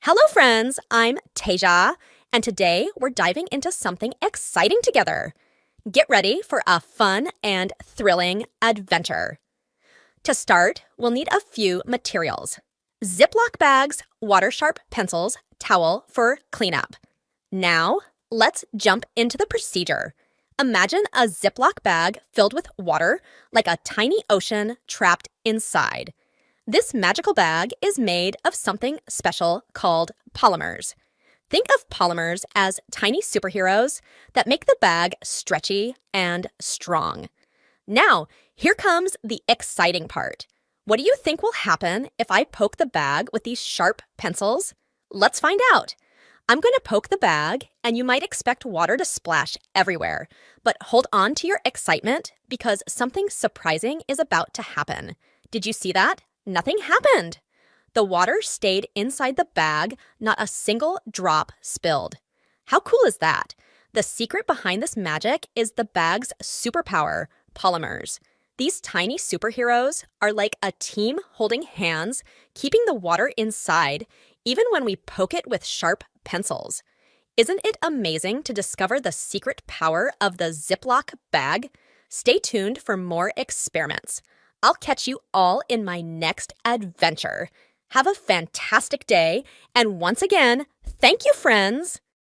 Hello, friends. I'm Teja, and today we're diving into something exciting together. Get ready for a fun and thrilling adventure. To start, we'll need a few materials: Ziploc bags, water-sharp pencils, towel for cleanup. Now, let's jump into the procedure. Imagine a Ziploc bag filled with water, like a tiny ocean trapped inside. This magical bag is made of something special called polymers. Think of polymers as tiny superheroes that make the bag stretchy and strong. Now, here comes the exciting part. What do you think will happen if I poke the bag with these sharp pencils? Let's find out. I'm going to poke the bag, and you might expect water to splash everywhere. But hold on to your excitement because something surprising is about to happen. Did you see that? Nothing happened. The water stayed inside the bag, not a single drop spilled. How cool is that? The secret behind this magic is the bag's superpower, polymers. These tiny superheroes are like a team holding hands, keeping the water inside, even when we poke it with sharp pencils. Isn't it amazing to discover the secret power of the Ziploc bag? Stay tuned for more experiments. I'll catch you all in my next adventure. Have a fantastic day, and once again, thank you, friends!